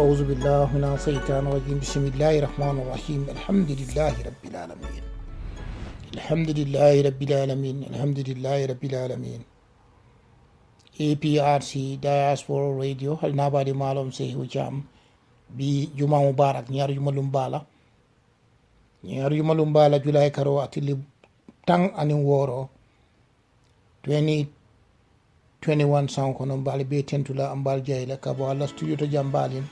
أعوذ بالله من الشيطان الرجيم بسم الله الرحمن الرحيم الحمد لله رب العالمين الحمد لله رب العالمين الحمد لله رب العالمين APRC Diaspora Radio hal nabadi malum sehu jam bi juma mubarak ñaar juma lumbala julay karo atili tang ani woro 2021 sound kono mbali be tentula ambal jayla kabo alla studio to jambalin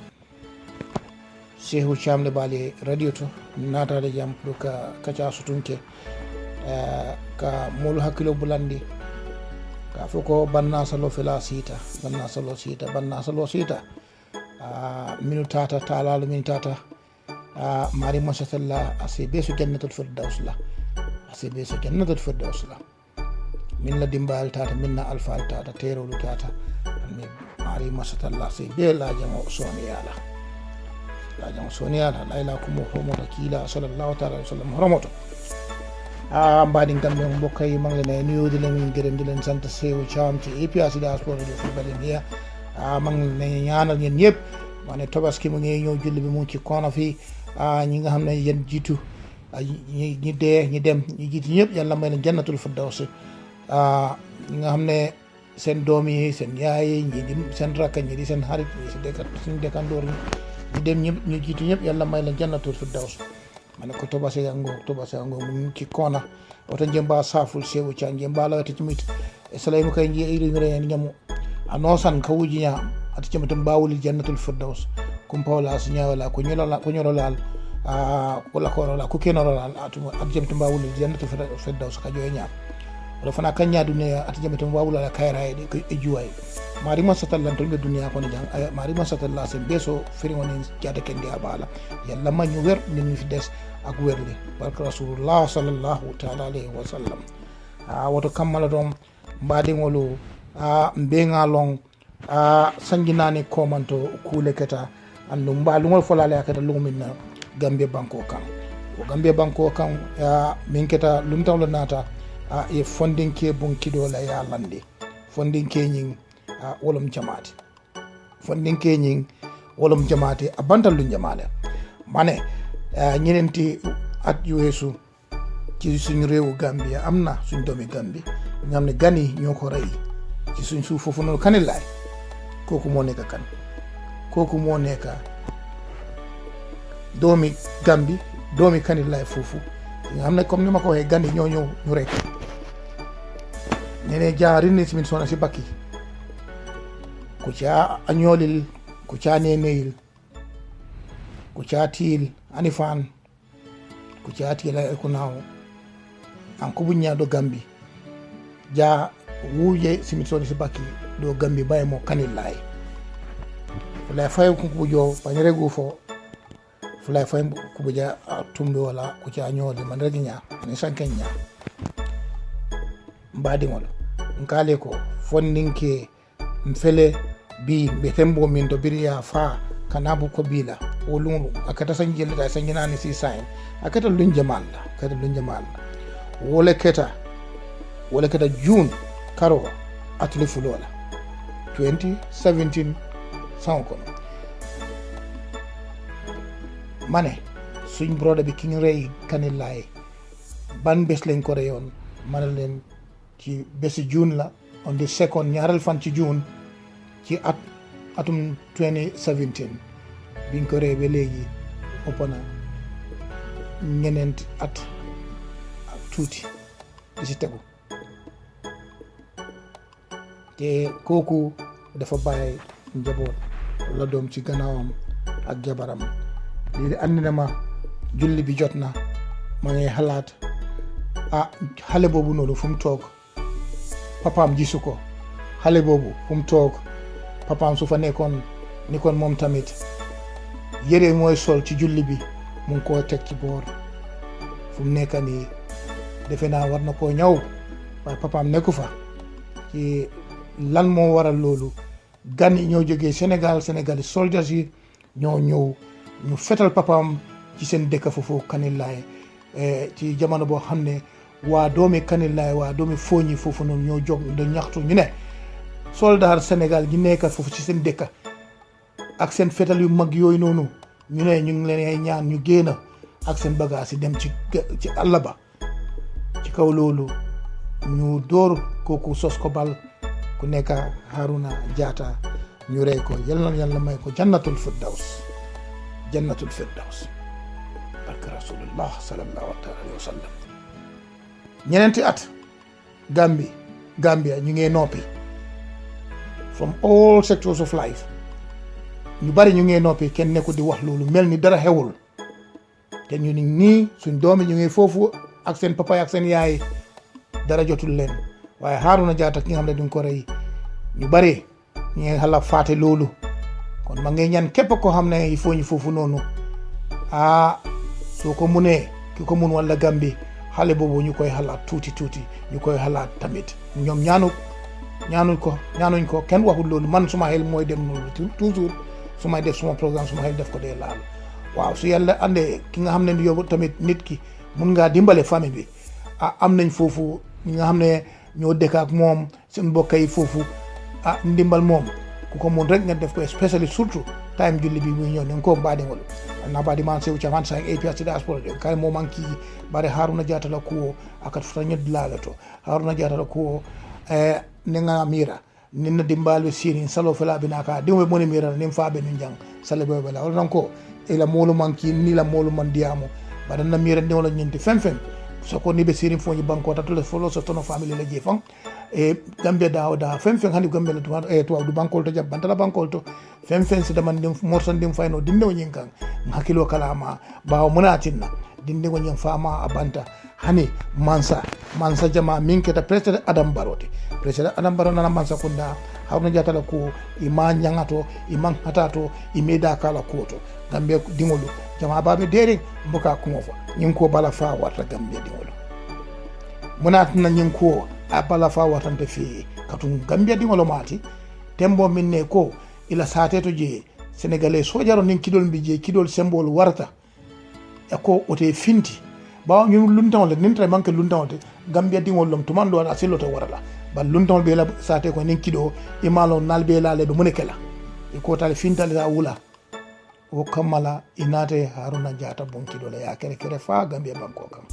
sehu chamle bali radio to nata de jam pour ka kacha sutunke ka mulu hakilo bulandi ka foko banna salo fela sita banna salo sita minutata talalu minutata mari mashallah asibe su jannatul firdaus la min la dimbal tata min na alfal tata terolu tata mi mari mashallah asibe la jamo soniyala layla kumo homoto kila sallallahu ta'ala alaihi wasallam horomoto mbadin kamɓe mbokkay manglene nuyode len gueɗen dilen santa sewo camti APRC Diaspora Radio fulɓalen hiya manglene ñanal ñen ñëpp mane tobaski mo ngi ñëw julli bi mu ci kono fi ñi nga xam ne yéen jiitu ñi dee ñi dem ñi jiitu ñëpp yàlla may leen jannatul firdaws ñi nga xam ne seen doom yi seen yaay ñi di seen rakka ñi di seen xarit ñi si dekkat suñu dekkandoor ñi dem ñëpp ñu jiitu ñëpp yàlla may leen jannatul firdaws mane ko tobase ango mu ci kona oto jemba saful sewu ca jemba lawata cimit e salaymu kay ji iri ngere ñamu anosan ka wujinya ati cimitum bawul jannatul firdaws kum pawla sinya wala ko nyololal wala ko wala ko kenorolal ati cimitum bawul jannatul firdaws ka joye ñam wala fana kanya dunya ati cimitum bawul la kayra e juway mari masatallan to be dunya ko ni jang mari masatalla sen beso firi woni jada kendi abala yalla mañu wer min fi des ak werle barka rasulullah sallallahu ta'ala alayhi wa sallam woto kammala don mbadi ngolu mbenga long sanginani komanto kule keta andu mbalu ngol folale akata luminna Gambia banko kan min keta lum tawlo nata e fondin ke bun kido la ya lande fondin ke nyin wolum jamaate a bantal lu jamaale mane ñenenti at yu weesu ci suñu réewu Gambia am na suñ doomi Gambie nga xam ne gan yi ñoo ko rey ci suñ suuf foofu noonu Kanilaay kooku moo nekk doomi Gambie doomi Kanilaay foofu nga xam ne comme ni ma ko waxee gan yi ñoo ñëw ñu rek ñene jaarini simin sona si bakki kucha anyolil kucha neneyil kucha til anifan kucha tila ekunaw an kubunya do Gambi ja wuje simitoni sibaki do Gambi bay mo Kanilaay fulay fay ko kubujo banyere go fo fulay fay kubuja tumbe wala kucha anyolil man regi nya ni sankenya mbadi ngol nkale ko fondinke mfele bi be tembo min to biriya fa kanabu ko bila wolum akata sanjel da sanginani si sain akata lunje malla wole keta June karo atli fulola 2017 sanko mane suñ broda bi king rey Kanilaay ban bes len ko reyon manalen ci besi June la on the second ñaaral fan ci June ci atum 2017 biñ ko ree ba léegi ëpp na ñeneenti at ak tuuti di si tegu te kooku dafa bàyyi njaboot la doom ci gannaawam ak jabaram lii andi na ma julli bi jot na ma ngay xalaat xale boobu noonu fu mu toog papaam gisu ko xale boobu fu mu toog papaam su fa nekkoon ni kon moom tamit yére mooy sol ci julli bi mu ngi koo teg ci boor fu mu nekk nii defe naa war na koo ñëw waaye papaam nekku fa ci lan moo waral loolu gan yi ñoo jógee Sénégal soldiers yi ñoo ñëw ñu fetal papaam ci seen dëkk foofu Kanilaay ci jamono boo xam ne waa doomi Kanilaay waa doomi Fooñi foofu noonu ñoo jóg do ñaxtu ñu ne soldat Sénégal ñi nekk foofu ci seen dëkk ak seen fetal yu mag yooyu noonu ñu ne ñu ngi leen ñaan ñu génn ak seen bagage yi dem ci àll ba ci kaw loolu ñu dóor kooku sos ko bal ku nekk Haruna Jatta ñu rey ko yàlla may ko jannatul firdaws barke rasulullah sallallahu alayhi wa sallam ñeneenti at Gambia ñu ngee noppi from all sectors of life ñu bari ñu ngee noppi kenn nekku di wax loolu mel ni dara xewul te ñu ni nii suñ doomi ñu ngi foofu ak seen papa ak seen yaay dara jotul leen waaye Haruna Jatta ki nga xam ne duñ ko rey ñu bari ñu ngi xala faate loolu kon ma ngay ñaan képp ko xam ne il faut ñu foofu noonu soo ko munee ki ko mun wala Gambie xale boobu ñu koy xalaat tuuti ñu koy xalaat tamit ñoom ñaanuñ ko kenn waxul loolu man suma xel mooy dem noonu toujours su may def suma programme suma xel def ko dee laal waaw su yàlla andee ki nga xam ne yow tamit nit ki mun ngaa dimbale famille bi am nañ foofu ñi nga xam ne ñoo dëkk ak moom seen mbokk yi foofu ndimbal moom ku ko mun rek nga def ko especially surtout time julli bi muy ñëw ne ko mbaɗigol nabaɗi man sew caman sa APRC diaspora de kay mo manki bare Haruna Jatta la kuwo akat futa ñoddilala to Haruna Jatta la kuwo nenga mira ninna dimbalɓe sini salo fela bina ka dimɓe moni mira nin faɓe nin jang sale ɓe bela wala non ko ila molu manki ni la molu man diyamo baɗanna mira ndiwla ñinti fen soko ni ɓe sirin foñi banko tatule folo so tono famille la je fan Gambia da fen hani Gambia la tuwa du bankol to jab bantala bankol to fen sida man dim morsan dim fayno dinde o nyin kan hakilo kalama bawo munatinna dinde o nyin fama abanta hani mansa jama min keta president Adam Barrow nana mansa kunda Haruna Jatta la ko ima nyangato iman hatato imeda kala koto Gambia dingolu jama babe dere mboka kumofa nyin ko bala fa warta Gambia dingolu munatinna nyin ko a bala fa watante fi katun Gambia dingolo mati tembo minne ko ila sate to je sénégalais sojaro nin kidol mbi je kidol symbole warta e ko ote finti bawo ñu luntawle nin tre manke luntawle Gambia dingol lom tumando ala silo to warala ba luntawle be la sate ko nin kido imalo nalbe la le do munekela e ko tal fintale da wula o kamala inate Haruna Jatta bon kidol ya kere fa Gambia banko kam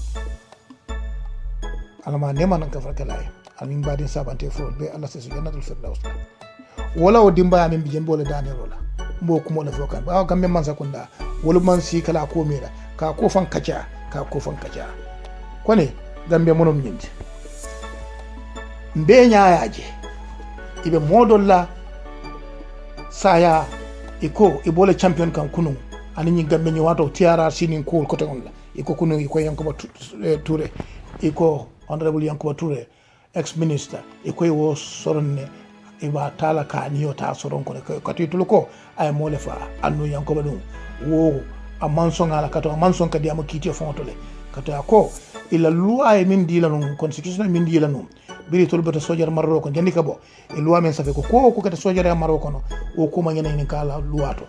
alama nema nan ka farkalaye amin badin sabante fo be Allah se jannatul firdaus wala o dimba min bijen bole dane rola mbo ko mo la fokan ba gambe man sakunda wala man si kala ko mera ka ko fan kacha kone gambe monom nyindi mbe nyaaje ibe modolla saya iko ibole champion kan kunu ani gambe nyi wato tiara sinin ko ko on la iko kunu iko yanko ba Touré iko honorable Yankuba Touré ex-minister ikoy wo soronne iba tala ka niyo ta soron ko katitulu ko ay mole fa annu Yankuba dum wo a manson ala kato a manson kadi am kiti fontole kato ko ila loi min dila non constitution min dila non biri tolbata sojar marro ko jandi ka bo e loi men safe ko kata sojar ya marro ko no o kuma ngena ni kala loi to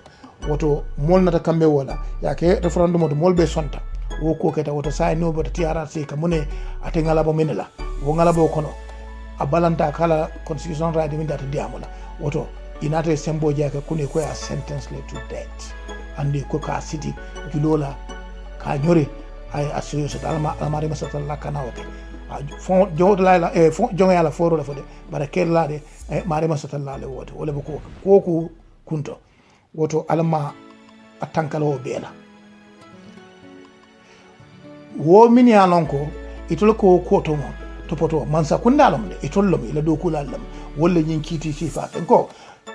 woto molnata kambe wala yake referendum to molbe sonta wo ko keta woto say no bota TRRC ka mune ate ngalabo minela wo ngalabo kono a balanta kala constitution right min data diamola woto inate sembo jaka kune ko a sentence le to death andi ko ka city julola ka nyore ay asiyo so almari masatalla kana wote fon jodla fon jonga la foro la fode bara kella de mari masatalla le wote wala ko kunto woto alma atankalo bela wo min ya lonko itol ko to mo topoto mansa kundalom de itollom ila do kulallam walla nyin kiti sifa ko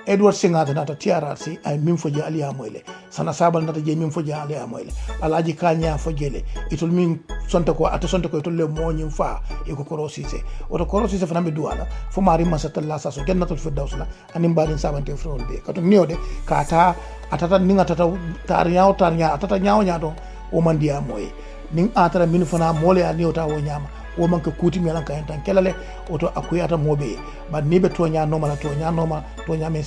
Edward Singata nata TRRC ay min foje aliya moyle sana sabal nata je min foje aliya moyle alaji kanya fojele itol min sonta ko ata sonta ko itol le mo nyim fa e ko korosise oto korosise fa nambe duwala fo mari masatalla sa so jannatul firdaus la anim badin sabante frol be kato niode kata atata ninga tata tarnya atata nyaaw o mandiya moye ning atara min fana mole aniota wo nyama o manka kuti mi lan kan tan kelale oto akuyata mobe ba nibe to nya normal to nya men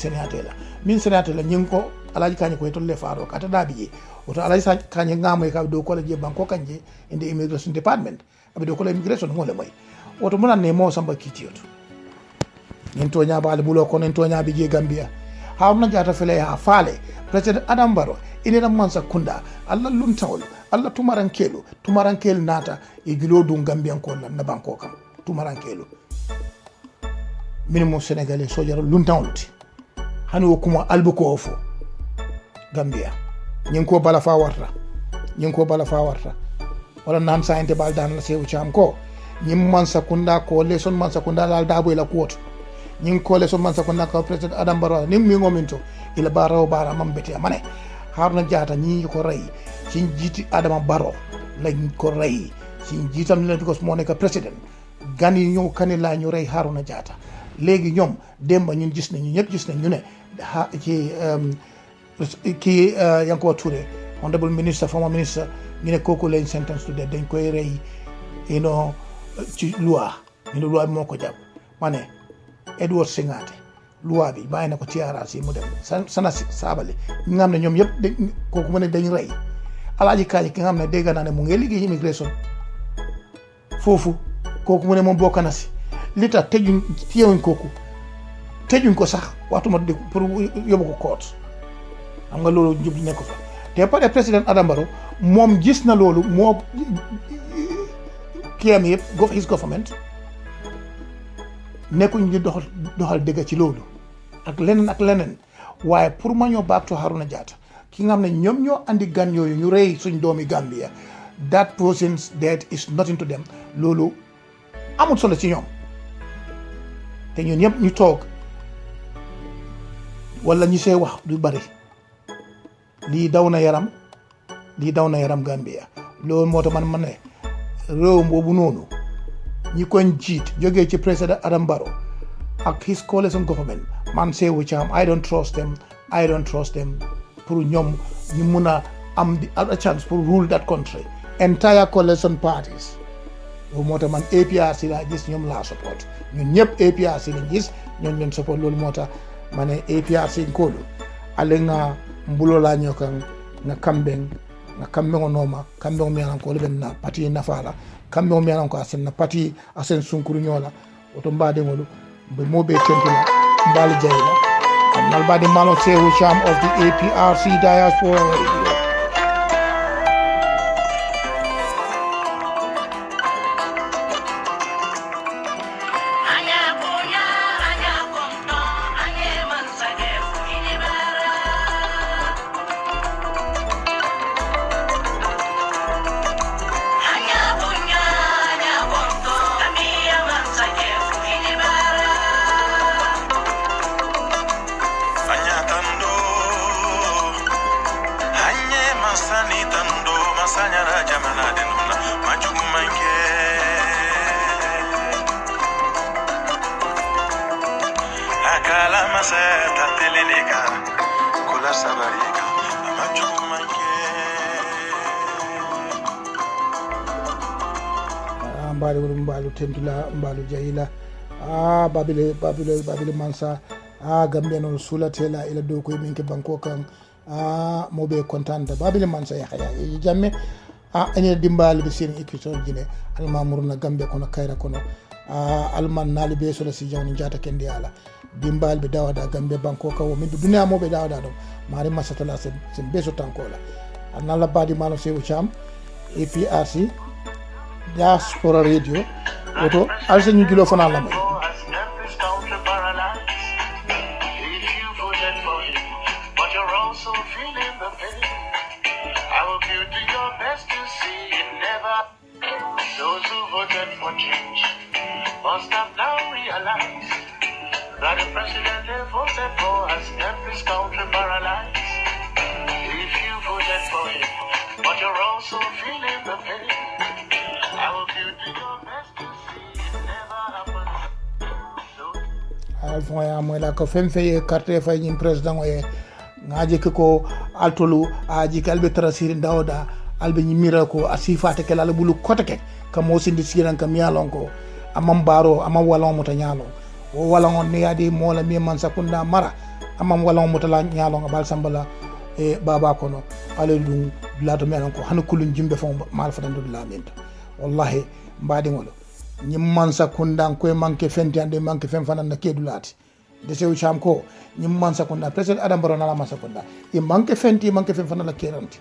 senatela nyinko alaji kany ko tolle faaro kata dabi oto alaji kany ngamo ka do ko la je banko kanje inde immigration department abi do ko la immigration ngole moy oto munan ne mo samba kitioto nin to nya baale bulo ko nin to nya bi je Gambia haruna jata fele ha faale president adam baro inena mansa kunda alla luntawol alla tumarankelu nata e gilo dum gambian ko la na banko kam tumarankelu minimo sénégalais sojaro luntawolti hani wo kuma albuko ofo gambia nyin ko bala fa warta wala nan sainte bal dan la sewu cham ko nyim mansa kunda ko leson mansa kunda dal dabo la kuoto nyin ko leson mansa kunda ko president adam baro nim mi ngominto ila baraw bara mambete mane haruna jata ñi ko ray ci jiti adama baro lañ ko ray ci jitam len because mo nek president gani ñu kanila ñu ray haruna jata legi ñom demba ñun gis nañu ñep gis nañu ne ki Yankuba Touré honorable minister former minister ñu ne kooku lañ sentence to death dañ koy rey ci loi ñu ne loi bi moo ko jàpp ma ne Edward Singate loi bi bàyyi na ko TRRC mu dem sana saabali ñi nga xam ne ñoom yëpp kooku mu ne dañ rey Alaaji Kaaji ki nga xam ne dégg naa ne mu ngi liggéey immigration foofu kooku mu ne moom bokk na si li tax tëjuñ kooku tëjuñ ko sax waxtuma di pour yóbbu ko court xam nga loolu njub nekk fa te pare président Adama Barrow moom gis na loolu moo kiyam yëpp his government nekkuñ di doxal dëgg ci loolu ak leneen waaye pour ma ñoo back to Haruna Jatta ki nga xam ne ñoom ñoo andi gan yooyu ñu rey suñ doomi Gambia that person's death is nothing to them loolu amul solo ci ñoom te ñun ñëpp ñu toog wala ñu see wax du bari lii daw na yaram Gambia loolu moo tax man ne réew boobu noonu ñi ko jiit jógee ci président Adama Barrow ak his coalition government man Seewu Caam I don't trust them pour ñoom ñu mun a am a chance pour rule that country entire coalition parties loolu moo tax man APRC laa gis ñoom laa support ñun ñëpp APRC lañ gis ñoom leen support loolu moo tax ma ne APRC nkolu ale nga mbulola nyokan nga kambeng o noma kambeng mi anan ko leben na pati nafala kambeng mi anan ko asen na pati asen sunkuru nyola oto mbade ngolu be mobe tentula mbali jayla amal badi malo Seewu Caam of the APRC diaspora radio. Mbalu tentula mbalu jayila babile mansa Gambia non sulatela ila do koy minke banko kan mobe contente babile mansa yahya jamme ene dimbali be sen écriture jine almamur na Gambia kono kayra kono alman nali be so la si jawni jata kendi ala dimbal be dawada Gambia banko ka wo min dunya mobe dawada do mari masatala sen beso tankola anala badi malo Seewu Caam APRC diaspora radio oto alse ñu julo fana la may Those who voted for change must have now realized that the president they voted for has left this country paralyzed. If you voted for him, but you're also feeling the pain, I will give you your best to see it never happen. alfon ya mo la ko femfe carte fay ñim président o ngaje ko altolu aji kalbe trasir ndawda albe ñi mira ko asifate kala bulu kotake kamo sindi siran kam yalon ko amam baro amam walon mota nyalo o walon ne yadi mola mi man sakunda mara amam walon mota la nyalo bal sambala e baba kono ale dum lato men ko han kulun jimbe fon mal fatando la minta wallahi mbadi ngolo ñi man sakunda ko manke fenti ande manke fen fanan na kedulati de sew cham ko nyim man sakunda president Adam Barrow nala man sakunda e manke fen fana la keranti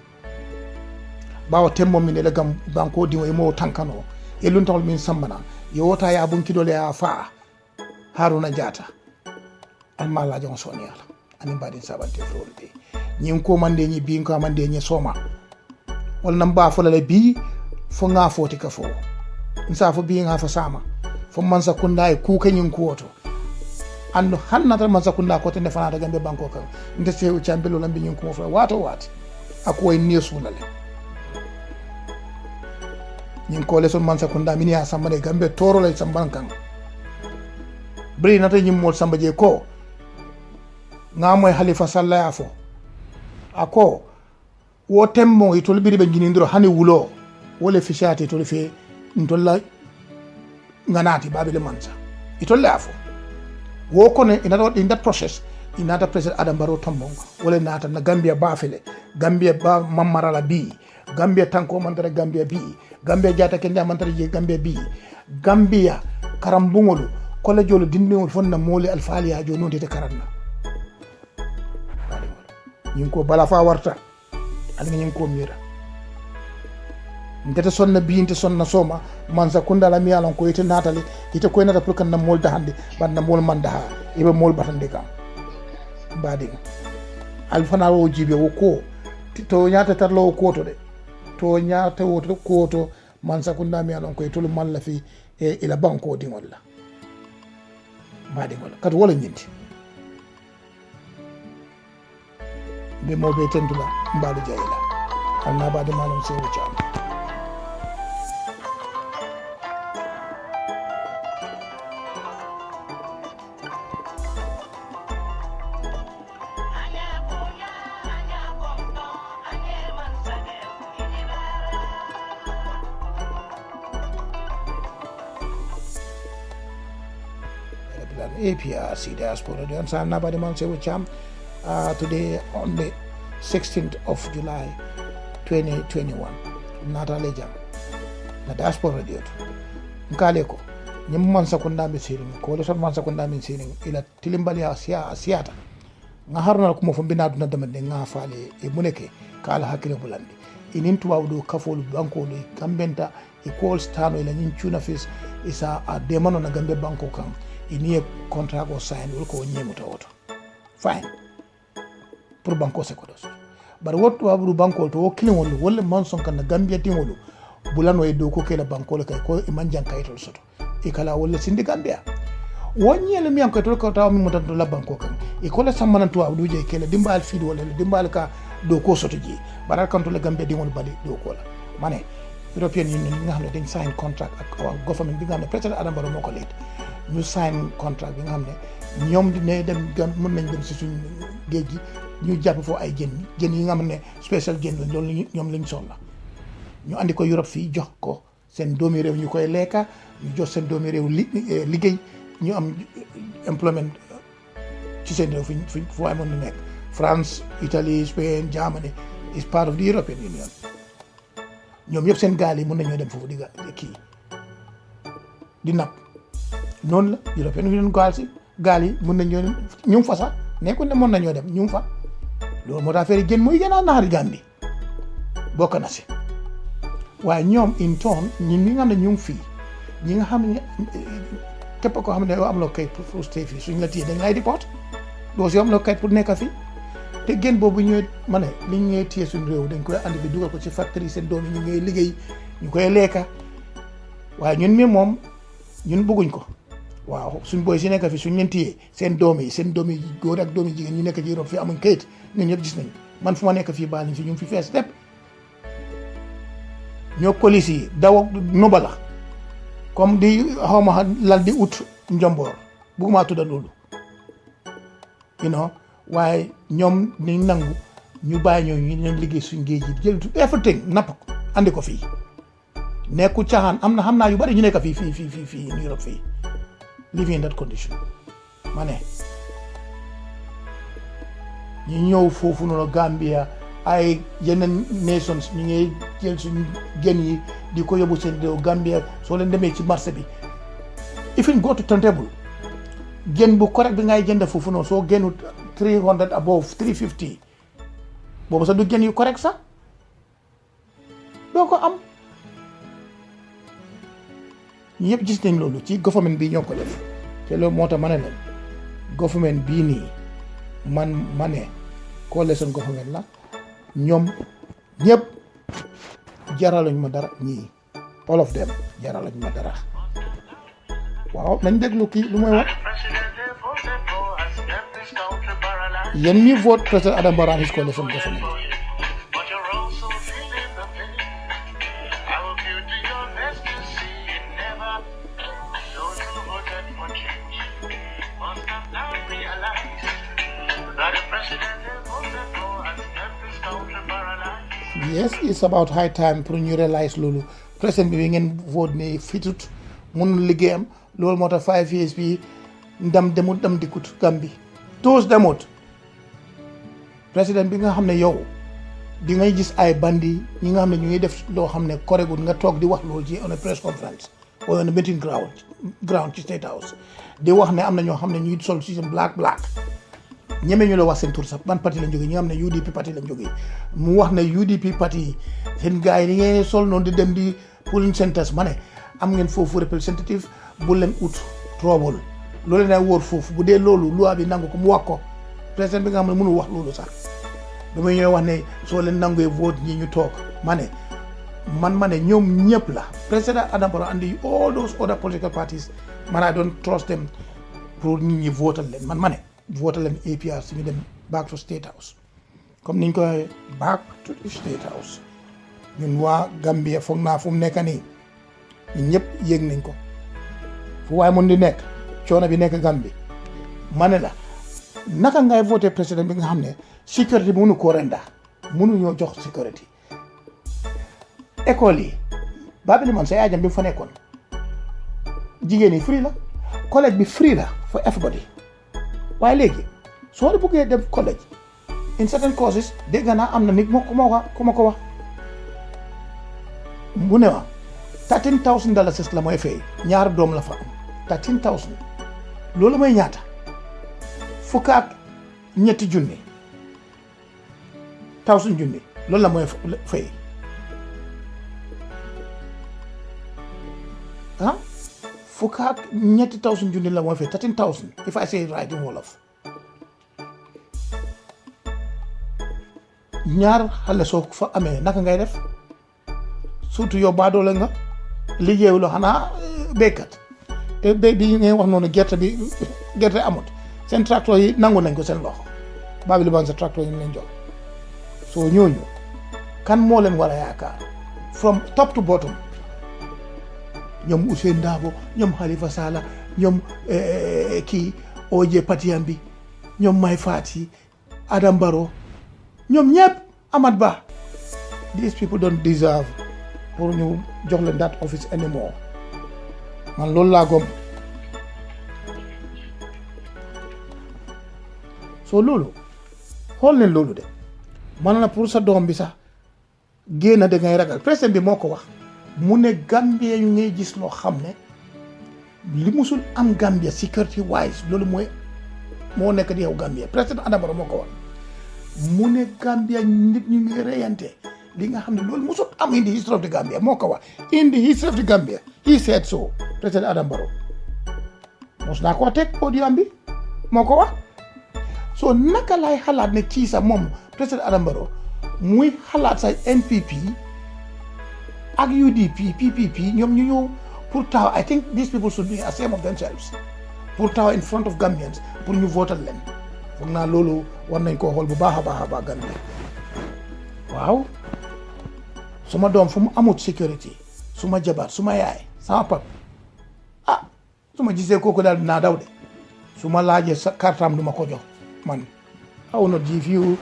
bawo temmo min ele gam banko dimo e mo tankano e luntol min sambana yo wota ya bun kidole ya fa Haruna Jata almala jon soniala anin badin sabante floride nyim ko mande nyi bin ko mande nyi soma wal nam ba fulale bi fo nga foti ka fo insa fo bi nga fa sama fo man sakunda e ku kanyin kuoto anno hannata man sakunda ko tende fana daga be banko kan nde sewu chambelo lambi nyin ko fa wato wati akoy nesulale nyin ko leson man sakunda min ya samane gambe toro lay samban kan bri nata nyim mol samba je ko ngamoy Halifa Sallah ya fo ako wo temmo itol biri be ginindiro hani wulo wole fishati itol fe ntolla nganati babile mansa itol la fo wo kono in that process inata president Adam Barrow tombo wole nata na Gambia bafele Gambia ba mamarala bi Gambia tanko mantara Gambia bi Gambia jata kende mantara je Gambia bi Gambia karambungolu kola jolo dindingol fonna mole alfaliya jo nonde te karanna ñing ko bala fa warta al ñing ko mira ndete sonna biinte sonna soma man sa kunda la mi alon ko yete natale yete ko nata pour kan na mol dahande ban na mol manda ha ibe mol batande kam badi al fana wo jibe wo ko to nyaata tarlo ko to de to nyaata wo ko to man sa kunda mi alon ko yetulu man la fi e ila banko dingol la badi wala kat wala ñinti be mo be tendula mbalu jayila anna bade manum sewu cham APRC diaspora de anna bade manum sewu cham today on the 16th of July 2021 nata lejam na diaspora radio ngale ko nyim man sakunda be sirin ko le son man sakunda min sirin ila tilimbali asiata nga harna ko mo fo bina duna dama de nga faale e muneke kala hakile bulandi inin tuwawdo kafol banko le kambenta e call stano ila nyin tuna fis isa a demano na gambe banko kam ini contract o sign ko nyemuta auto fine pour banko se ko dos bar wotto wabru banko to kilin wol wol man son kan Gambia tingolu bulano e do ko kela banko le kay ko e manjan kaytol soto e kala wol sindi Gambia wonyele mi anko to ko taw mi mutan to la banko kan e ko la samman to wabdu je kela dimbal fiid wala dimbal ka do ko soto ji baral kan to le Gambia dingol bali do ko la mané European Union nga xamne dañ sign contract ak our government bi nga xamne president Adam Barrow moko lead ñu sign contract bi nga xamne ñom dina dem mën nañ dem ci suñu geej gi ñu japp fo ay jën yi nga xamne special jën la loolu ñom lañ soxla ñu andi ko Europe fi jox ko sen doomi rew ñu koy lekka ñu jox sen doomi rew liggéey ñu am employment ci sen rew fi fo ay mëna nek France Italy Spain Germany is part of the European Union ñom yëpp sen gaal yi mën nañu dem fofu di ki di nap non la European Union gaal yi mën nañu ñu fa sax nekkul ne mën nañu dem ñu fa loolu moo tax affaire jën mooy gën a naxari Gambie bokk na si waaye ñoom in turn ñi nga xam ne ñu ngi fii ñi nga xam ne képp koo xam ne yow am loo kayit pour stay fii suñ la téye dañ lay déport doo si am loo kayit pour nekk fii te gën boobu ñooy ma ne li ñu ngay téye suñu réew dañ koy andi bi dugal ko ci factory seen doom yi ñu ngay liggéey ñu koy lekka waaye ñun mi moom ñun bëgguñ ko waaw suñ boy si nekk fi suñ leen téye seen doom yi góor ak doom yi jigéen ñu nekk ci Europe fii amuñ kayit ñun ñëpp gis nañ man fu ma nekk fii baal nañ fi ñu ngi fi fees lépp ñoo police yi daw nuba la comme di xawma lal di ut njomboor bugguma tudda loolu waaye ñoom ni nangu ñu bàyyi ñoo ñu leen liggéey suñ géej gi jël everything napp andi ko fii nekku caaxaan am na xam naa yu bari ñu nekk fii in Europe fii living in that condition ma ne ñu ñëw foofu noonu Gambia ay yeneen nations ñu ngi jël suñu jën yi di ko yóbbu seen réew Gambia soo leen demee ci marché bi if you go to turntable jën bu correct bi ngay jënd foofu noonu soo génnut 300 above 350 boobu sax du jën yu correct sax doo ko am. ñëpp gis nañ loolu ci government bi ñoo ko def te loolu moo tax ma ne leen government bii nii ma ne coalition government la ñoom ñëpp jaraluñ ma dara ñii all of them jaraluñ ma dara waaw nañ déglu kii lu may wax yéen ñi vote président Adama Barrow and his coalition government yes it's about high time pour ñu realize loolu président bi ngeen vote ne fitut mun liggéeyam loolu moo tax 5 years bi ndam demut ndam dikkut Gambie tous demut président bi nga xam ne yow di ngay gis ay bandi ñi nga xam ne ñu ngi def loo xam ne correctul nga toog di wax loolu ci on a press conference or on a meeting ground ci State House di wax ne am na ñoo xam ne ñuy sol ci seen black ñeme ñu la wax seen tur sax ban parti lañ jógee ñi nga xam ne UDP parti lañ jógee mu wax ne UDP parti seen gars yi ni ngeen sol noonu di dem di polling centers ma ne am ngeen foofu representative bu leen ut trouble loolu leen wóor foofu bu dee loolu loi bi nangu ko mu wax ko président bi nga xam ne mënul wax loolu sax damay ñooy wax ne soo leen nanguwee vote ñi ñu toog ma ne ñoom ñëpp la président Adama Barrow and all those other political parties man I don't trust them pour nit ñi votal leen ma ne votal leen APR si ñu dem back to State House comme niñ ko waxee back to the State House ñun waa Gambia foog naa fu mu nekk nii ñun ñëpp yéeg nañ ko fu waaye mun di nekk coono bi nekk Gambie ma ne la naka ngay voté président bi nga xam ne sécurité bi mënu koo renda mënu ñoo jox sécurité école yi Babili man sa yaayam bi mu fa nekkoon jigéen yi free la collège bi free la for everybody waaye léegi soo la bëggee dem collège in certain courses dégg naa am na nit ku ma ko wax mu ne ma $13,000 la mooy fay ñaar doom la fa am $13,000 loolu mooy ñaata fukk ak ñetti junni $1,000 loolu la mooy fay ah fukk ak ñetti $1,000 la mooy fay $13,000 if I say it right in Wolof ñaar xale soo fa amee naka ngay def surtout yow baadoole nga liggéeyuloo xanaa béykat te béy bi ngay wax noonu gerte amut seen tracteur yi nangu nañ ko seen loxo Babili ban sa tracteur yi ñu leen jox soo ñooñu kan moo leen war a yaakaar from top to bottom ñoom Ousainou Darboe ñoom Halifa Sallah ñoom kii OJ Patiambi ñoom Mai Fatty Adama Barrow ñoom ñëpp Amat Bah these people don't deserve pour ñu jox leen that office anymore man loolu laa gom soo loolu xool leen loolu de man na pour sa doom bi sax génn da ngay ragal président bi moo ko wax mu ne Gambia ñu ngay gis loo xam ne li musul am Gambia security wise loolu moo nekk di yow Gambia président Adama Barrow moo ko wax mu ne Gambia nit ñu ngi reyante li nga xam ne loolu musul am in the history of the Gambia moo ko wax in the history of the Gambia he said so président Adama Barrow mos naa koo teg audio am bi moo ko wax so naka lay xalaat ne kii sax moom président Adama Barrow muy xalaat sa NPP ak UDP PPP ñoom ñu ñëw pour taxaw I think these people should be ashamed of themselves pour taxaw in front of Gambians pour ñu votal leen foog naa loolu war nañ koo xool bu baax a baax Gambie waaw suma doom fu mu amut sécurité suma jabar suma yaay sama pap su ma gisee kooku daal dinaa daw de su ma laajee sa kartam du ma ko jox man I will not give you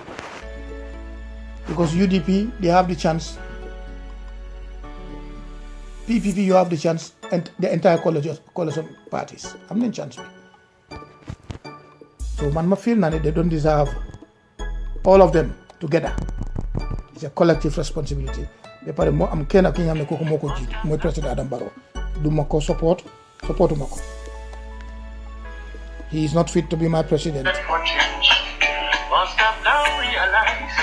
because UDP they have the chance PPP you have the chance and the entire coalition parties am nañ chance bi so man ma feel na ne they don't deserve all of them together it's a collective responsibility ba pare moo am kenn ki nga xam ne kooku moo ko jiit mooy président Adama Barrow du ma ko supportuma ko he is not fit to be my president. For change, must have now realized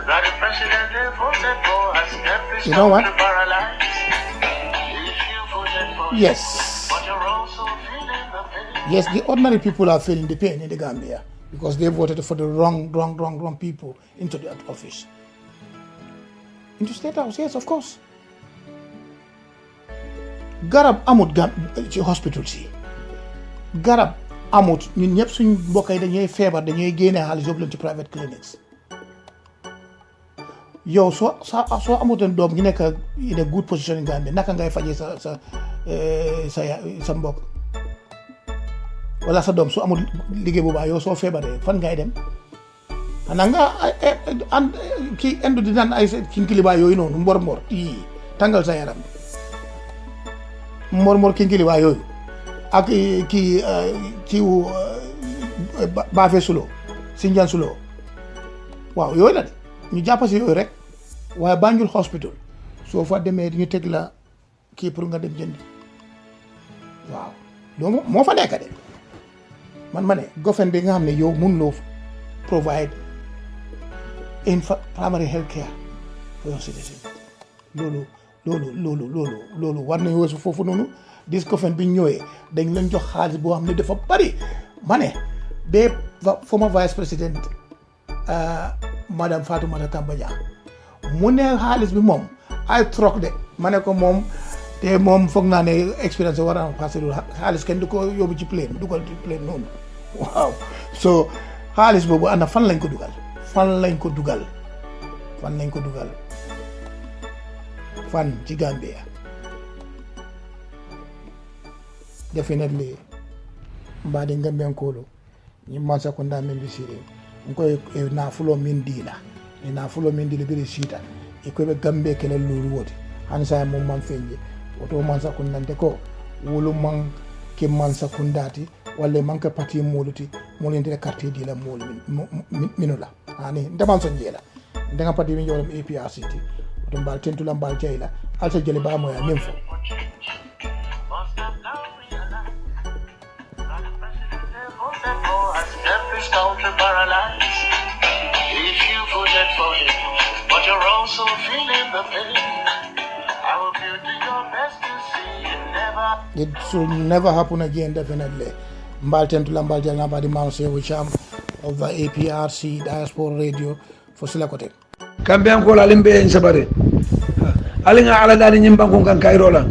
that the president they voted for has kept this You know what? country paralyzed. If you voted for Yes. him, but you're also feeling the pain. Yes, the ordinary people are feeling the pain in the Gambia because they voted for the wrong people into that office. Into State House, yes, of course. Garab amut ci hospital si garab amut ñun ñëpp suñ mbokk yi dañuy feebar dañuy génne xaalis yóbbu leen ci private clinics yow soo amutoon doom ñu nekk in a good position in Gambia naka ngay fajee sa mbokk wala sa doom su amul liggéey bu baax yow soo feebaree fan ngay dem xanaa nga kii indu di naan ay kinkiliba yooyu noonu mbor ii tàngal sa yaram mor kinkiliba yooyu ak kiiwu baafe sulo Sinjan sulo waaw yooyu la de ñu jàpp si yooyu rek waaye Banjul hospital soo fa demee ñu teg la kii pour nga dem jënd waaw loolu moo fa nekk de man ma ne government bi nga xam ne yow mun loo provide primary health care for your citizen loolu war nañu weesu foofu noonu dis government bi ñëwee dañ leen jox xaalis boo xam ne dafa bari ma ne ba former vice président madame Fatoumata Tambadja mu ne xaalis bi moom ay troc de ma ne ko moom te moom foog naa ne expérience war a passé loolu xaalis kenn du ko yóbbu ci plane dugal ci plane noonu waaw so xaalis boobu ana fan lañ ko dugal fan ci Gambia definitely mbaɗi Gambian kolo ñimmansa ko ndamin bisiri koye nafulo min diila e nafulo min diila biri siita e koɓe Gambie kene luru woti han sa mum man feñje woto man sakundante ko wolu man ke man sakundati walla manque parti moluti molintire quartier diila molu minula ani ndeman son jeela ndega parti min jowɗam APRC ti woto mbal tentula mbal jeyla alsa jele bamoya min fo This country paralyzed. If you voted for him, but you're also feeling the pain, I hope you do your best to see it should never happen again, definitely. Mbal tentula mbal jel nabadi Mansour Wicham of the APRC Diaspora Radio for Silakote. Kambian ko lalimbe en sabare. Alinga ala dani nyimbangu kan kairola.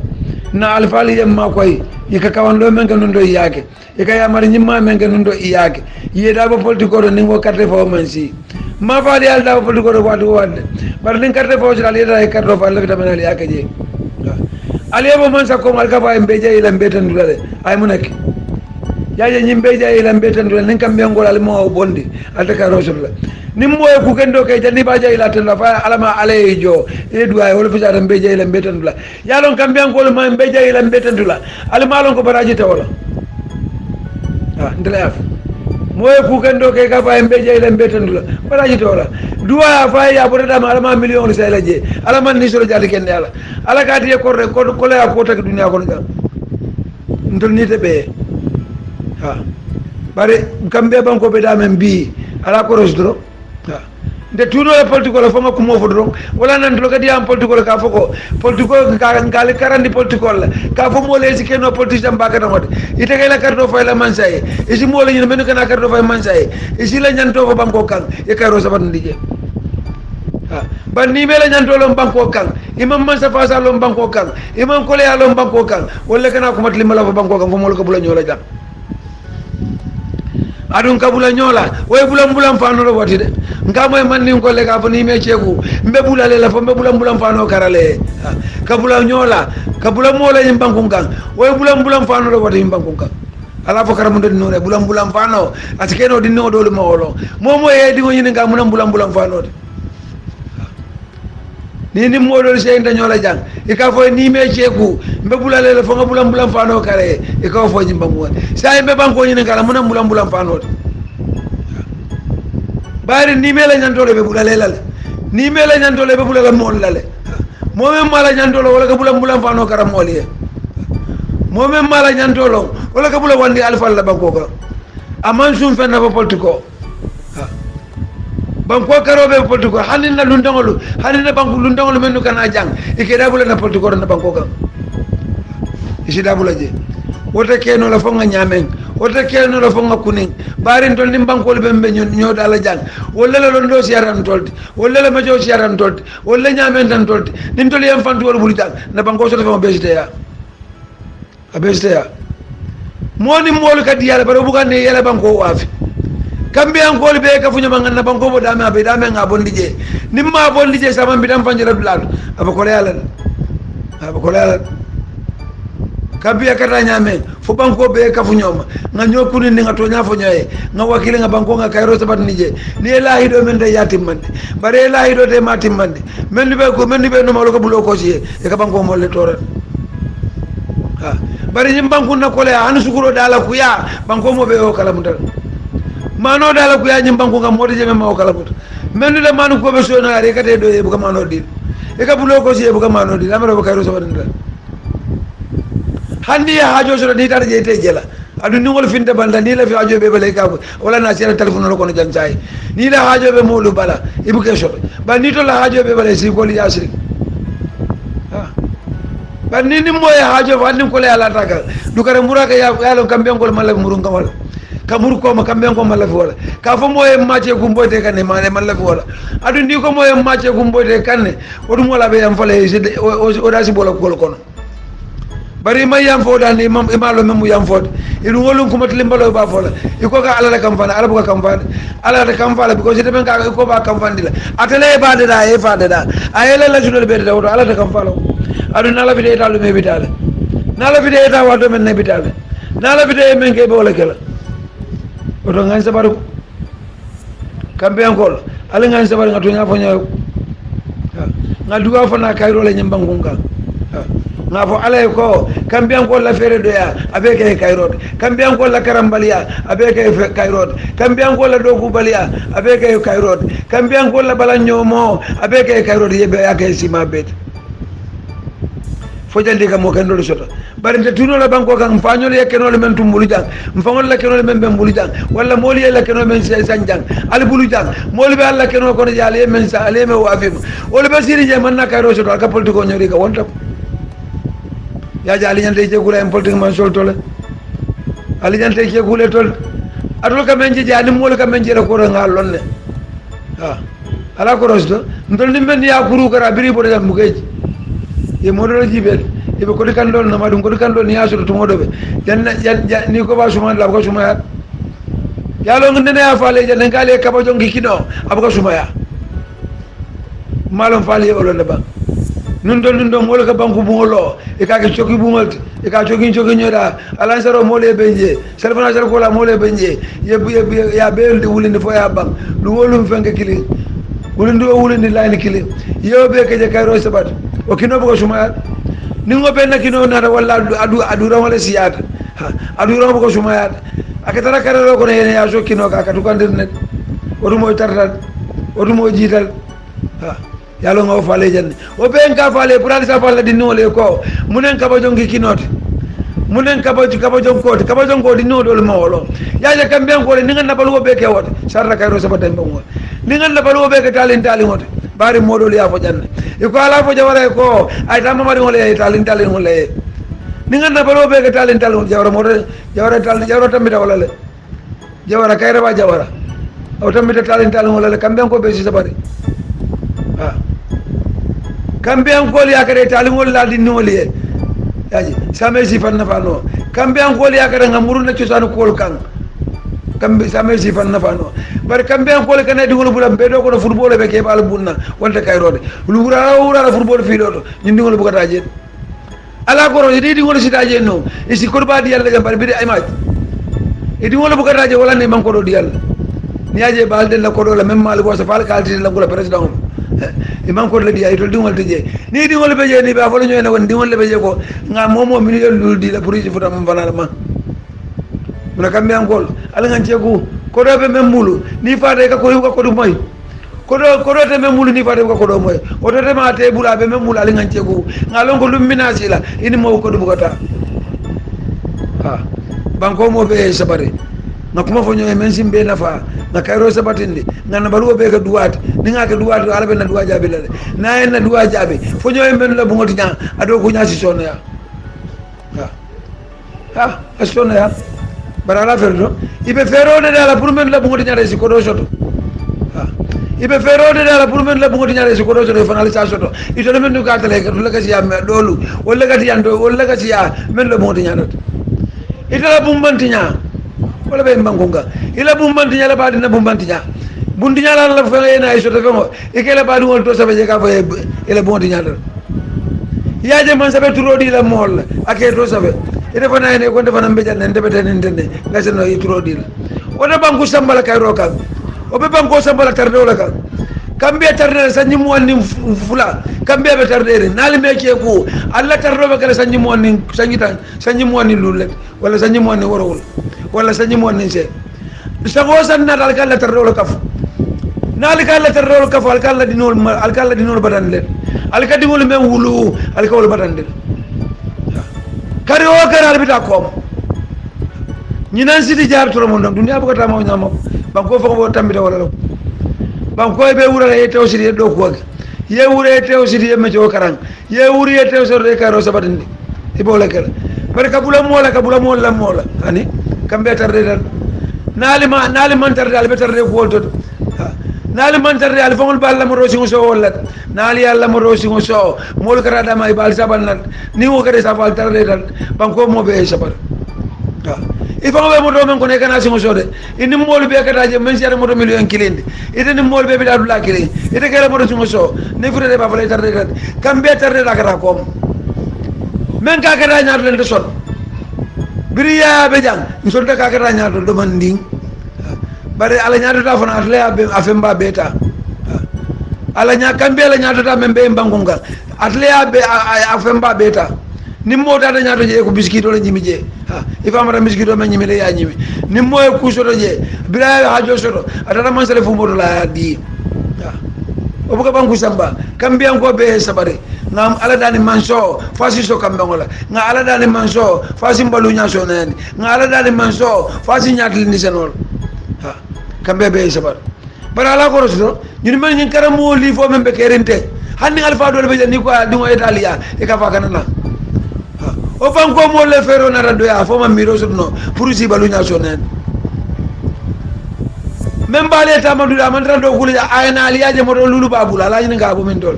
Na alfali yemma koy yika kawan do men kan ndo yake. Yika yamari nyimma men kan ndo yake. Yeda bo politiko do ningo carte fo mansi. Ma faali al da politiko do wadu wadde. Bar nin carte fo jala yeda e carte fo Allah vitamina yake je. Ali bo man sa ko mal ka fa mbeje ila mbeten dulale. Ay munaki. Yaje nyimbe je ila mbeten dulale nin kambe ngol al mo bondi alta ka rasulullah. Nimmo e ku kendo ke jani ba jay la tan la fa alama alay jo e duwa wala fi jara mbeje ila mbeten dula ya lon kambe ngol ma mbeje ila mbeten dula alama lon ko baraji tawala ndela af mo e ku kendo ke ka fa mbeje ila mbeten dula baraji tawala duwa fa ya boda ma alama million sa la je alama ni solo jali ken yalla ala ka tiye ko ko la ko tak dunya ko jam ndol ni te be bare kambe banko be da men bi ala ko rosdro nde tuno e politiko la fama ko mo fodro wala nan do kadi am politiko la ka foko politiko ka ngali karandi politiko la ka fo mo lesi keno politicien ba ka namode ite kay la kardo fay la mansaye isi mo la ñu men kana kardo fay mansaye isi la ñanto fo banko kan e kay ro sabat ndije ban ni mela ñanto lo banko kan imam man sa fasa lo banko kan imam ko le ya lo banko kan wala kana ko mat limala fo banko kan fo mo la ko bula ñola jam adun kabula nyola way bulam fano ro wati de ngamo e man ni ko le ka fani me cegu mbe bulale la fo mbe bulam fano karale kabula nyola kabula mola yim bankum kan way bulam fano ro wati yim bankum kan ala fo karamu de no re bulam fano atikeno di no do le mawlo momo e di ngoni nga munam bulam fano de ni modo le sey nyola jang e ka fo ni me cegu mbe bulale la fo nga bulam fano kare e ka fo yim bankum say mbe banko ni nga munam bulam fano de bari ni mela nyantole be bulale lale ni mela nyantole be bulale mol lale momem mala nyantolo wala ka bulam fano karam moliye momem mala nyantolo wala ka bulam wandi alfa la banko ko aman sum fenna ba politiko banko karobe politiko hanina lundangolu hanina banku lundangolu mennu kana jang ikeda bula na politiko na banko kan isida bula je wota keno la fonga nyamen wota keno la fonga kuning barin ton dim banko le bembe nyo dala jang walla la londo siaran tolti walla la majo siaran tolti walla nyamen tan tolti nim toli yam fantu wala buli jang na banko so fa besite ya abesite ya moni molu kadi yala baro bugande yala banko wafi kambe an kol be ka funya mangana banko bo dame abe dame nga bondije nimma bondije sama bidam fanjira dulal abako yala kambe akata nyame fo banko be ka funyoma nga nyokuni ni nga to nya fonyoye nga wakile nga banko nga kayro sabat nije ni elahi do men de yatim mande bare elahi do de matim mande men be no malo ko bulo ko ci e ka banko mo le torat ha bari ñim banku na ko le an sukuro dala ku ya banko mo be o kala mutal mano dala ku ya ñim banku ngam modi jeme ma o kala mutal mendu le manu ko be so na re kate do e bu ka mano dil e ka bulo ko ci e bu ka mano dil amaro kayro so wadanda handi ya hajo so ni tar je te jela adu ni ngol finde banda ni la fi hajo be bale ka wala na sira telephone lo ko no jancay ni la hajo be molu bala ibu ke so ba ni to la hajo be bale si ko li yasri banni ni moye hajo fanni ko le ala taka du kare muraka ya lo kambe ngol mala murun kamal kamur ko ma kambe ngol mala wala ka fo moye mace gumbote kanne mane mala wala adu ndi ko moye mace gumbote kanne odu mola be yam fale o dasi bola ko kono bari may yam fo dal ni imalo memu yam fo idu ngolum ko matli mbalo ba fola iko ka ala la kamfana ala buka kamfana ala ta kamfala because de ben ka ko ba kamfandila atele ba de da e fa de da ayele la judol be da woto ala ta kamfala adu nala bide talu me bitale nala bide ta wado men ne bitale nala bide men ke bola kala oto ngan sabaru kambe ankol ala ngan sabaru ngatu nya fonyo ngaduga fana kayro le nyambangunga ngafo alay ko kambe ankol la fere do ya abeke kayrod kambe ankol la karambaliya abeke kayrod kambe ankol la dogu baliya abeke kayrod kambe ankol la balanyomo abeke kayrod yebe yake sima bet fojandi kam mo kendo soto barinte tuno la banko kan fañol yakeno le men tumbulu jang mfangol la keno le men bembulu jang wala moli la keno men sanjang al bulu jang moli be alla keno ko jale men sa ale me wafim wala basiri je man na kayro soto ka politiko nyori ka wonta ya jali nyante je gula en politique man sol tole ali nyante je gula tol adul ka men je jani moli ka men je ko ngal lonne ha ala ko rosto ndol ni men ya kuru kara biri bo jam bugeji ye modolo jibel e be ko de kandol na madum ko de kandol ni asuru to modobe janna ni ko ba suma la ko suma ya lo ngene ya faale janna ngale ka ba jongi kino abuka suma ya malum faale o lo ba nun don mo lo ka banku bu ngolo e ka ke choki bu ngolti e ka choki nyoda alan saro mo le benje selfana sar ko la mo le benje ye ya be wulinde fo ya bang lu wolum fenke kili wulinde layni kili yo be ke je kayro sabat o kino bugo suma ningo be nakino na wala adu ran wala siyata adu ran bugo suma akatara kararo ko ne ya so kino ka katu kandir net odu moy tartal odu moy jital yalo ngo faale janne o be en ka faale pour ali sa faale di no le ko munen ka ba jongi kinote munen ka ba jongo di no do le mawlo ya je kambe ko ni ngana balu be ke wote sarra kayro sabata mbongo ni ngana balu be ke talin wote bari modol ya fo janne iko ala fo jawara ko ay tamma mari ngole talin ngole ni ngana balo be ke talin jawara modol jawara tambita wala le jawara kayra ba jawara o tambita talin ngole le kambe ko be si sabari ha kambe ko li akare talin ngol la din ngoli yaji same si fanna fano kambe ko li akare ngamuru na ciosanu kol kan kambe same si fanna fano bar kambe ko le kana dingol bulam be do ko no football be ke bal bunna wonta kayrode lu wura football fi do ni dingol bu kata je ala ko ro di dingol sita je no isi korba di yalla jambar bi ay maj e dingol bu kata je wala ne man ko do di yalla ni aje balde la ko do la même mal ko sa fal kalti la ko president e man ko le di ay to dingol je ni dingol be je ni ba fo nyoy na won dingol be je ko nga momo mi yol di la pour ci futa man banal ma muna kambe angol ala ngance ko do be memulu ni faade ka ko do moy ko do te memulu ni faade ko do moy o to te ma te bula be memulu ala ngance ko ngalon ko dum minasi la ini mo ko do bugata ha banko mo be sabare na kuma fo ñoy men simbe nafa na kayro sabatinde ngana baluwo be ka duwat ni nga ka duwat ala be na duwa jabi la na en na duwa jabi fo ñoy men la bu ngoti nya ado ko nya si sonna ya ha sonna ya bara la ferdo ibe ferode dala pour men la bu ngoti nya si ko do soto ibe ferode dala pour men la bu ngoti nya si ko do soto fanal sa soto ito men du ka tele ka du la ka si ya dolu wala ka ti yando wala ka si ya men la bu ngoti nya ito la bu mbanti nya wala be mbangunga ila bumbanti nyala badi na bumbanti nya bundi nyala la fa ena iso to fengo ikela badi wol to sabe je ka fa ila bondi nyala ya je man sabe turodi la mol ake to sabe ite fana ene ko defana mbeja nen debete nen denne gaseno yi turodi la wona banku sambala kay roka o be banko sambala tarde wala ka kambe tarde sanyi mo wonni fula kambe be tarde nali meke ko alla tardo be kala sanyi mo wonni sanyi mo wonni lulle wala sanyi mo wonni worowul wala sanyi mo wonni se sago sanna dal kala tardo kaf nali kala tardo kaf al kala dinol badan le al kadimul men wulu al kawul badan le kari o kara albita ko ñinan siti jaar toro mon dunya bu ko tama ñama banko fa ko tambita wala lo banko be wura e tew sidi do ko ye wura e tew sidi me jo karang ye wuri e tew sorde karo sabatindi ibole kala par kabula mola ani kambe tarde dal nali man tarde al betarde ko wolto nali man tarde al fongol balla mo rosi so wala nali alla mo rosi so mol kara dama ibal sabal nat ni wo kare sabal tarde dal banko mo be sabar ifango be moto men ko ne kana singo sode inni mol be kata je men siara moto million kilinde ite ni mol be bi dadu la kile ite kala moto singo so ne fure de ba fale tarde kat kambe tarde la kata kom men ka kata nyaar len de son biriya be jang so de ka kata nyaar do manding bare ala nyaar ta fona atle afemba beta ala nyaa kambe ala nyaar ta men be bangunga atle afemba beta nimmo dada nyaato je ko biskito la nyimi je ifamata biskito men nyimi le ya nyimi nimmo e kusoto je bila hajo soto atata man sele fumoto la di o buka banku samba kambi anko be sabare ngam ala dani manso fasi so kambe ngola nga ala dani manso fasi mbalu nya so nani nga ala dani manso fasi nyaatli ni senol kambe be sabar bara ala ko rosto nyini men nyin karamo li fo men be kerente hanni alfa do be ni ko dingo italia e ka fa kanana o fanko mo le fero na rado ya fo ma miro no pour si balunya sonen même balé ta mandu da man rado kulu ya ayna aliyaje mo do lulu babula ala ni ngabo min dol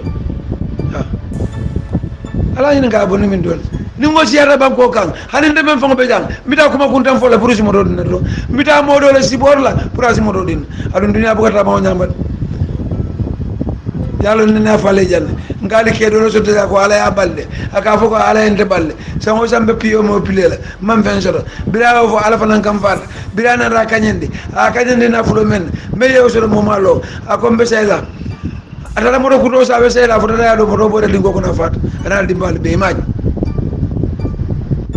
ala ni ngabo ni min dol ni ngo ci yara banko kan haninde men fango be jang mita kuma kuntam fo la pour si mo do ne do mita mo do le sibor la pour si mo do din adun dunya bu gata ma nyambat yalla ne na fale janne ngali ke do so de ko ala ya balde aka fo ko ala ente balle sango sambe piyo mo pilela man fen so bila fo ala fanan kam fat bila na ra kanyende a kanyende na fulo men me yew so mo malo akombe sela atala mo ko do sa be sela fo da do mo do bo de lingo ko na fat ana di bal be maaj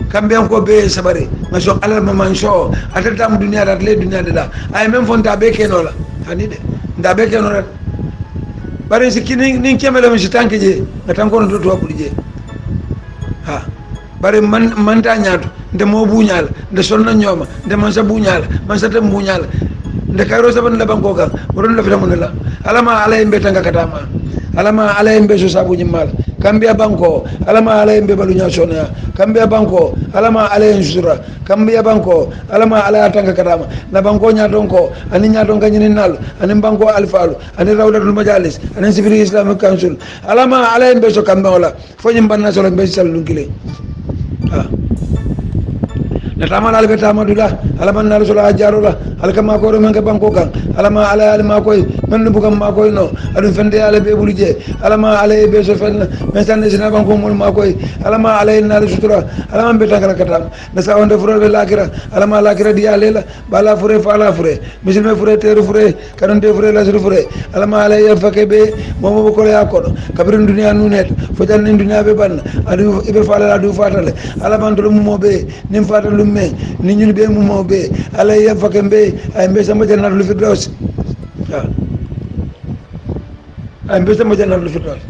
kambe ko be sabare ma so ala ma man so atata mu dunya da le dunya da ay même fonta be kenola hani de nda be kenola bare si kini nin kemelo mi tanke je ngatan ko do to je bare man ta nyaato nde mo buñal nde sonna ñoma nde man sa buñal man sa tam buñal nde kayro saban la banko kan boron la fita mun la alama ala embe tanga katama alama ala embe so sabu nyimal kambia banko alama ala embe balunya sona kambia banko alama ala ensura kambia banko alama ala tanga katama na banko nyaaton ko ani nyaaton kanyini nal ani banko alfalu ani rawdatul majalis ani civil islamic council alama ala embe so kamba wala fo nyimbanna so be sallu kile na tamal albe tamadula alaman na rasul ajarula alkama ko men ka banko kan alama ala koy men bu kam ma koy no adu fende ala be buluje alama ala be so fen men tan sina banko mol ma koy alama ala na sutura alama be takala katam na sa onde furo be lakira alama lakira di alela bala fure fala fure musulme fure teru fure kanonde fure la fure alama ala ya fake be momo ko ya ko kabrin dunya nunet fo tan dunya be ban adu ibe fala adu fatale alama ndo mo be nim fatale me ni ñun be mu mo be ala ya fakem be ay be sama jannatul firdaus ay be sama jannatul firdaus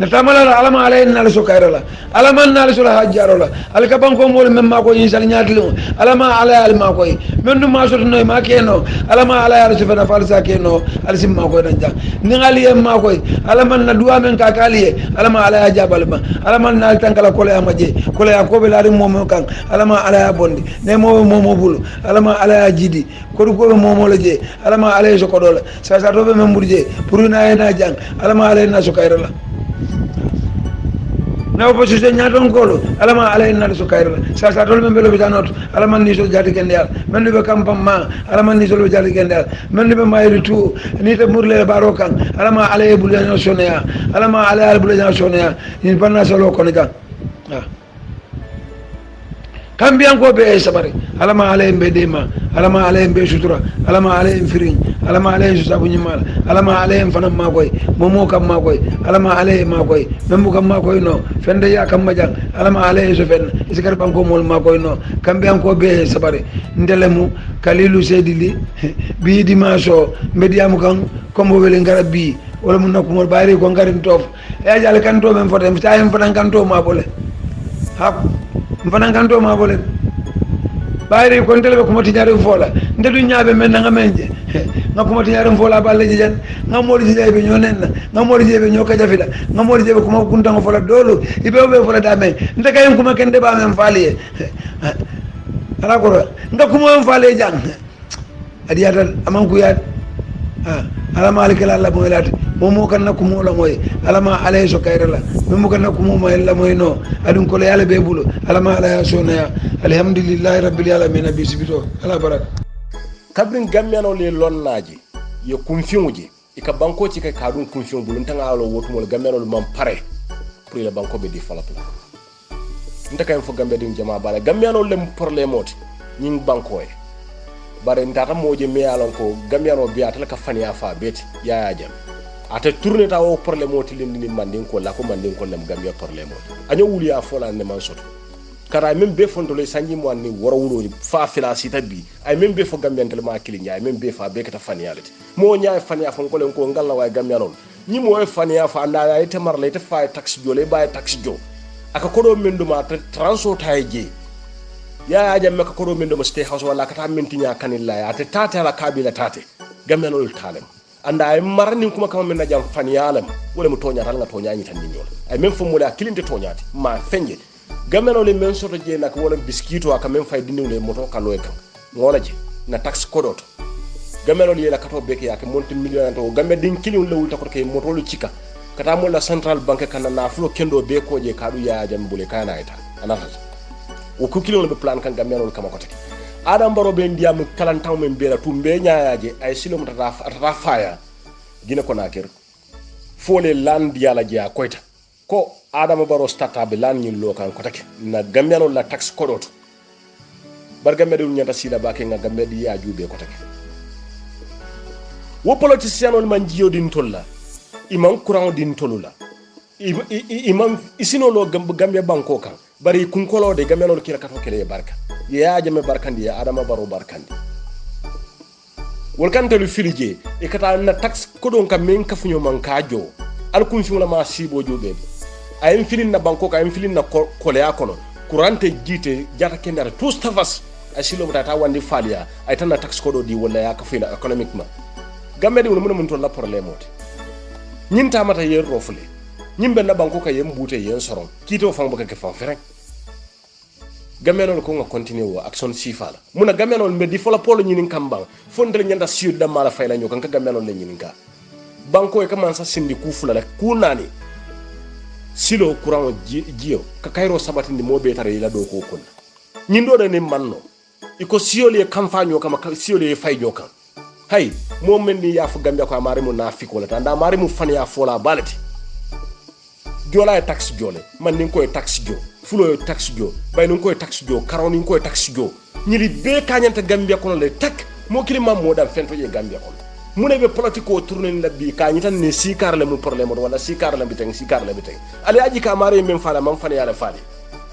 na tamala alama alay na so kayrala alama na so la hajjarola alka banko mol mem mako yin sal nyaatilo alama alay al mako men ma so no ma keno alama alay al sifana falsa keno al sim mako danja ni ngali em mako alama na duwa men ka kaliye alama alay jabal ma alama na tankala ko le amaje ko le ko be la rim mom kan alama alay bondi ne mo bulu alama alay jidi ko ko mo la je alama alay so ko dola sa to be mem burje pour na jang alama alay na so kayrala na opposition ñaton kolo alama alay na so kayra sa tol men belo bitanot alama ni so jati kendal men be kampam ma alama ni so lo jati kendal men be mayri tu ni te murle baro kan alama alay bulanya sonia alama alay bulanya sonia ni panna solo kono kan kambiyan ko be sabari alama alay be dema alama alay be sutura alama alay firin alama alay su sabu nyimal alama alay fanam ma koy momo kam ma koy alama alay ma koy membu kam ma koy no fende ya kam majang alama alay so fen isikar banko mol ma koy no kambiyan ko be sabari ndelemu kalilu sedili bi dimaso mediamu kan kombo wele ngara bi wala mun nakko mol bayri ko ngarin tof e jale kan to men fotem tayen fanan kan to ma bole ha mfana kanto ma bole bayri ko ndelebe ko moti ñaari fola ndedu ñaabe men nga menje nga ko moti ñaari fola balle jijan nga modi jebe ñonenna nga modi jebe ñoka jafila nga modi jebe ko ma kunta nga fola dolu ibe be fola da men ndeka yen kuma kende ba men faliye ala ko nga kuma men faliye jang adiyata aman ku yaat alama alikala Allah mo elati momo kan na kumo la moy alama alay so kayrala momo kan na kumo moy la moy no adun ko yalla be bulu alama alay so na alhamdulillahi rabbil alamin bisbito ala barak kabrin gammeno le lonnaji ye kumfiŋuje ika banko ci ka kadun kumfiŋ bulu tanga alo wotu mol gammeno mam pare pour le banko be di falatu nta kay fo gambe din jama bala gammeno lem problème oti ñing banko e bare ndata moje me alon ko gammeno biya tal ka fani afa beti ya jam ate tourner ta o problème oti lindi mandin ko la ko mandin ko lem gambia problème oti anyo wuli a fola ne man soto kara même be fonto le sanji mo ni woro wulo fa fila sita bi ay même be fo gambia tel ma kili nyaay même be fa be ka fani alati mo nyaay fani afa ko len ko ngalla way gambia non ñi mo e fani afa anda ay te mar le te fa taxi jole bay taxi jo aka ko do menduma te transport ay je ya jam ka ko do menduma stay house wala ka ta mentinya kanilla ya te tata la kabila tate gambia non talem anda ay marani kuma kama men najam faniyalam wala mu tonya tal nga tonya ni tan ni ñol ay même fo mu la kilinte tonyati ma fenje gameno le men soto je nak wala biskito aka men fay dinule moto kaloy kan ngola je na tax kodoto gameno le la kato beke yake monti million to gamme din kilin lewul ta ko kay moto lu cika kata mo la central bank kan na flo kendo be ko je kadu ya jam bule kana ita anata o ko kilin be plan kan gameno kama ko take adam baro be ndiyam kalantaw men be la tumbe nyaaje ay silom tata faya gina ko naker fole land yala je akoyta ko adam baro stata be lan nyin lokan ko take na gambelo la tax kodoto bar gambe nyanta sila bake nga gambe di ya jube ko take wo politicien on man jiyo din tolla imam courant din tolula imam isino lo gambe banko kan bari kun kolo de gamelo kila kato kele barka ya jame barkandi ya adama baro barkandi wolkante lu filije e kata na tax kodon kam men kafunyo man kajo al kun fula ma sibo jobe ayem filin na banko ka ayem filin na kole akono kurante jite jata kendara tous tafas asilo mutata wandi falia ay tan na tax kodo di wala ya kafila economiquement gambe de mun to la problème oti nyinta mata yer rofle nyimbe na banko ka yem bute yen soron kito fam baka ke fam ferek gamenol ko nga continue wo action sifala muna gamenol me di fola polo nyinin kambang fondel nyanda sud da mala fayla nyokan ka gamenol le nyinin ka banko e commence sindi kufula la kunani silo courant jio ka kayro sabatindi mo be tare ila do ko kon nyindo da ne manno iko siole kamfanyo kama siole fay nyokan hay mo menni ya fu gambe ko amari mu nafiko la tanda amari mu fan ya fola balati jola e tax jole man nin ko e tax jo fulo e tax jo bay nin ko e tax jo karon nin ko e tax jo nyili be kanyanta gambia kono le tak mo kilima mo dam fento je gambia kono mune be politiko tourner la bi kanyitan ne sikar le mu problème wala sikar la biteng ali aji ka mare men fala man fane yala fali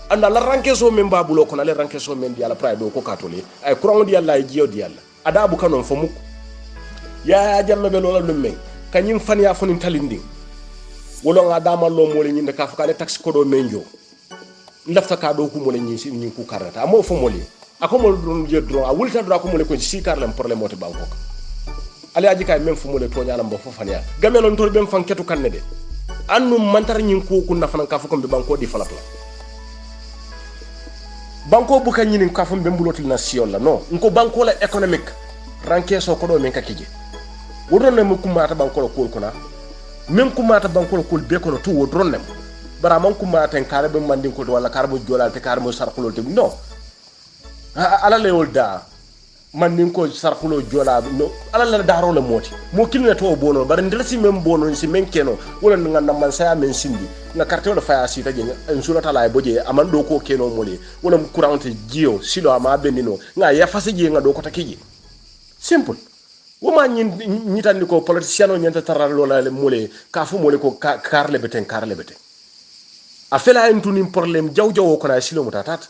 anda la rankeso men babulo kono le rankeso men di ala prado ko katoli ay kurango di yalla jiyo di yalla adabu kanon fo muk ya jamme be lola lumme kanyim fan ya fonin talindi wolo nga dama lo mo le nyinde ka fa le taxi ko do menjo lafta ka do ku mo le nyi nyi ku karata amo fo mo le ako mo don je dron a wulta dro ko mo le ko si kar lam problème moti banko ali aji kay même fu mo le to nyalam bo fo fania gamé non to be fan ketu kanne de annu mantar nyi ku ku nafana ka fa ko be banko di falapla banko bu kan nyinin ka fa be mbulotil nation la non nko banko la économique ranké so ko do men ka kije wodon ne mu kumata banko la kol kona même kumata banko la kol be ko to wodron ne bara man kumata en kare be mandin ko wala kare bo jolal te kare mo sarkulo te non ala le wolda mandin ko sarkulo jola no ala la daro la moti mo kilne to bono bara ndelsi men bono si men keno wala nganda man saya men sindi na carte wala faya sita je en surata la boje amando ko keno mole wala courante jio silo ama benino nga ya fase je nga do ko takiji simple woma ñitandi ko politicien o ñanta taral lola le mole ka fu mole ko karle beten a fela en tunim problème jaw jaw ko na silo mutatat